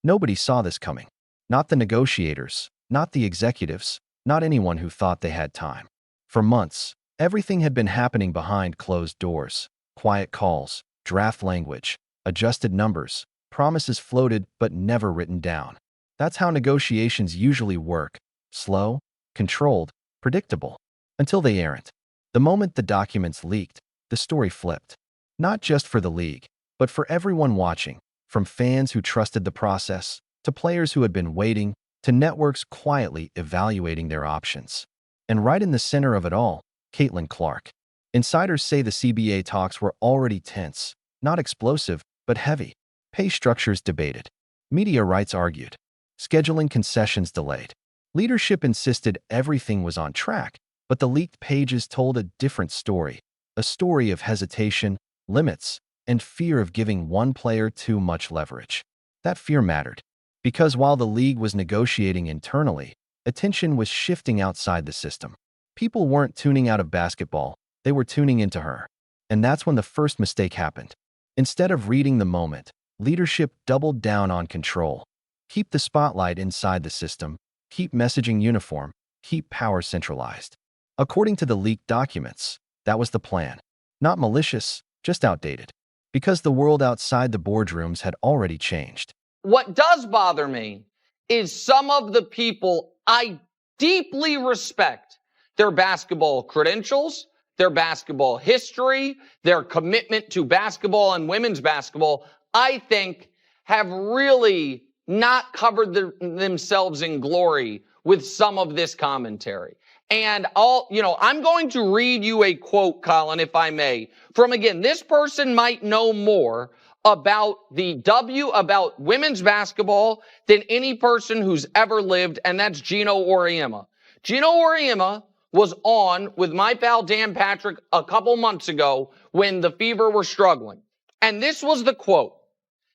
Nobody saw this coming. Not the negotiators, not the executives, not anyone who thought they had time. For months, everything had been happening behind closed doors. Quiet calls, draft language, adjusted numbers, promises floated but never written down. That's how negotiations usually work. Slow, controlled, predictable. Until they aren't. The moment the documents leaked, the story flipped. Not just for the league, but for everyone watching, from fans who trusted the process, to players who had been waiting, to networks quietly evaluating their options. And right in the center of it all, Caitlin Clark. Insiders say the CBA talks were already tense, not explosive, but heavy. Pay structures debated. Media rights argued. Scheduling concessions delayed. Leadership insisted everything was on track, but the leaked pages told a different story. A story of hesitation, limits, and fear of giving one player too much leverage. That fear mattered, because while the league was negotiating internally, attention was shifting outside the system. People weren't tuning out of basketball, they were tuning into her. And that's when the first mistake happened. Instead of reading the moment, leadership doubled down on control. Keep the spotlight inside the system, keep messaging uniform, keep power centralized. According to the leaked documents, that was the plan. Not malicious, just outdated. Because the world outside the boardrooms had already changed. What does bother me is some of the people I deeply respect, their basketball credentials, their basketball history, their commitment to basketball and women's basketball, I think have really not covered themselves in glory with some of this commentary. And I'm going to read you a quote, Colin, if I may, from, again, this person might know more about about women's basketball than any person who's ever lived, and that's Gino Auriemma. Gino Auriemma was on with my pal Dan Patrick a couple months ago when the Fever were struggling. And this was the quote.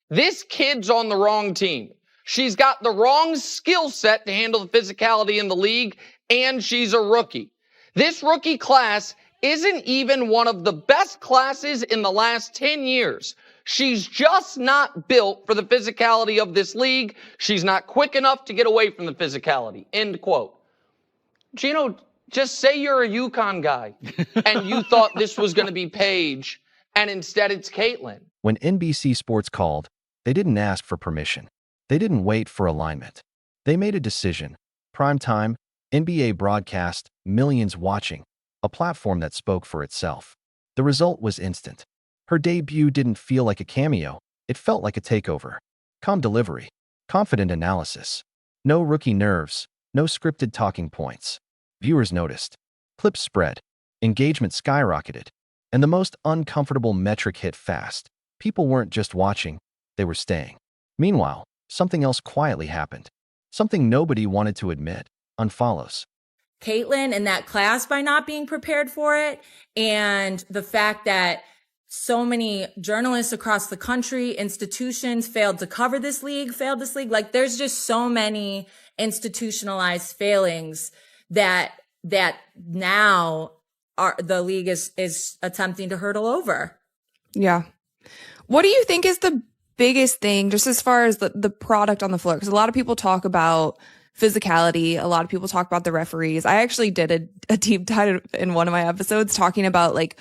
"This kid's on the wrong team. She's got the wrong skill set to handle the physicality in the league, and she's a rookie. This rookie class isn't even one of the best classes in the last 10 years. She's just not built for the physicality of this league. She's not quick enough to get away from the physicality." End quote. Gino, just say you're a UConn guy and you thought this was going to be Paige, and instead it's Caitlin. When NBC Sports called, they didn't ask for permission. They didn't wait for alignment. They made a decision. Prime time, NBA broadcast, millions watching, a platform that spoke for itself. The result was instant. Her debut didn't feel like a cameo. It felt like a takeover. Calm delivery, confident analysis. No rookie nerves, no scripted talking points. Viewers noticed. Clips spread. Engagement skyrocketed. And the most uncomfortable metric hit fast. People weren't just watching, they were staying. Meanwhile, something else quietly happened. Something nobody wanted to admit. Unfollows. Caitlin and that class by not being prepared for it, and the fact that so many journalists across the country, institutions failed to cover this league, Like, there's just so many institutionalized failings that now the league is attempting to hurdle over. Yeah. What do you think is the biggest thing, just as far as the product on the floor? Because a lot of people talk about physicality. A lot of people talk about the referees. I actually did a deep dive in one of my episodes talking about like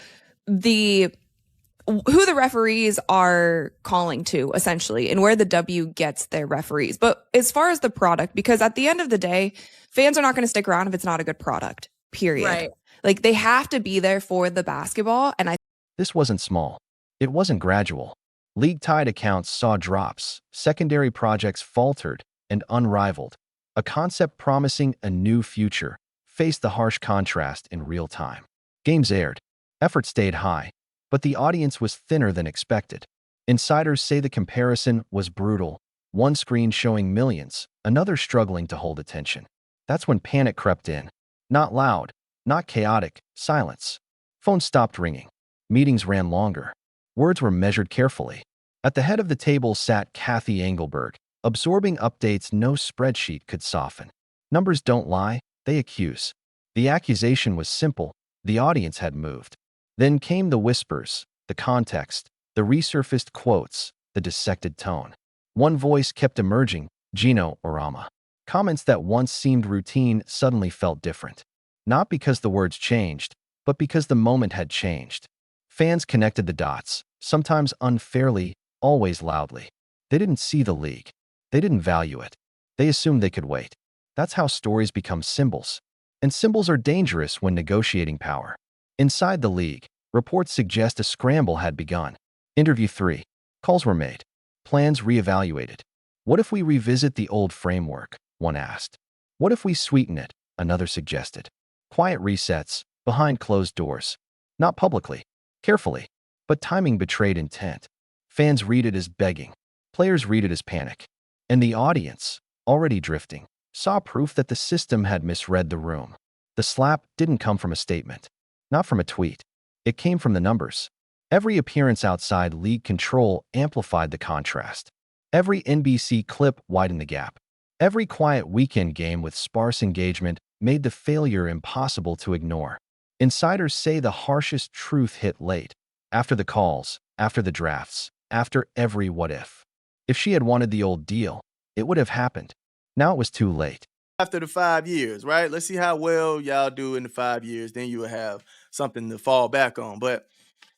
who the referees are calling to, essentially, and where the W gets their referees. But as far as the product, because at the end of the day, fans are not going to stick around if it's not a good product, period. Right. Like, they have to be there for the basketball. And This wasn't small. It wasn't gradual. League-tied accounts saw drops, secondary projects faltered, and unrivaled. A concept promising a new future faced the harsh contrast in real time. Games aired. Effort stayed high. But the audience was thinner than expected. Insiders say the comparison was brutal. One screen showing millions, another struggling to hold attention. That's when panic crept in. Not loud, not chaotic, silence. Phones stopped ringing. Meetings ran longer. Words were measured carefully. At the head of the table sat Kathy Engelberg, absorbing updates no spreadsheet could soften. Numbers don't lie, they accuse. The accusation was simple. The audience had moved. Then came the whispers, the context, the resurfaced quotes, the dissected tone. One voice kept emerging, Gino Orama. Comments that once seemed routine suddenly felt different. Not because the words changed, but because the moment had changed. Fans connected the dots, sometimes unfairly, always loudly. They didn't see the league. They didn't value it. They assumed they could wait. That's how stories become symbols. And symbols are dangerous when negotiating power. Inside the league, reports suggest a scramble had begun. Interview 3. Calls were made. Plans reevaluated. What if we revisit the old framework? One asked. What if we sweeten it? Another suggested. Quiet resets, behind closed doors. Not publicly, carefully, but timing betrayed intent. Fans read it as begging. Players read it as panic. And the audience, already drifting, saw proof that the system had misread the room. The slap didn't come from a statement, not from a tweet. It came from the numbers. Every appearance outside league control amplified the contrast. Every NBC clip widened the gap. Every quiet weekend game with sparse engagement made the failure impossible to ignore. Insiders say the harshest truth hit late, after the calls, after the drafts, after every what if. If she had wanted the old deal, it would have happened. Now it was too late. After the 5 years, right? Let's see how well y'all do in the 5 years. Then you will have something to fall back on. But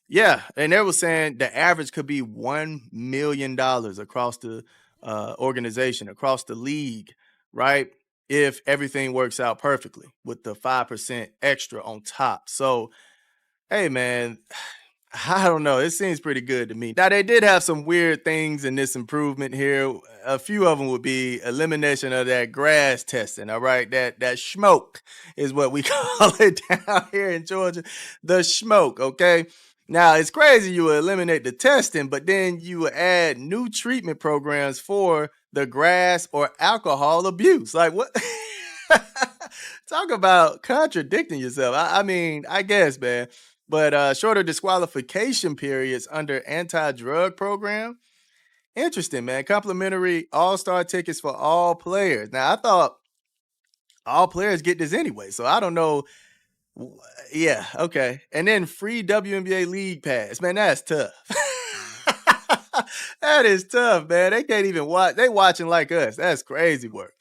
yeah, and they were saying the average could be $1 million across the organization, across the league, right? If everything works out perfectly with the 5% extra on top. So, hey, man, I don't know. It seems pretty good to me. Now, they did have some weird things in this improvement here. A few of them would be elimination of that grass testing, all right? That smoke is what we call it down here in Georgia. The smoke, okay? Now, it's crazy you would eliminate the testing, but then you would add new treatment programs for the grass or alcohol abuse. Like, what? Talk about contradicting yourself. I mean, I guess, man. But shorter disqualification periods under anti-drug program. Interesting, man. Complimentary all-star tickets for all players. Now, I thought all players get this anyway, so I don't know. Yeah, okay. And then free WNBA League Pass. Man, that's tough. That is tough, man. They can't even watch. They watching like us. That's crazy work.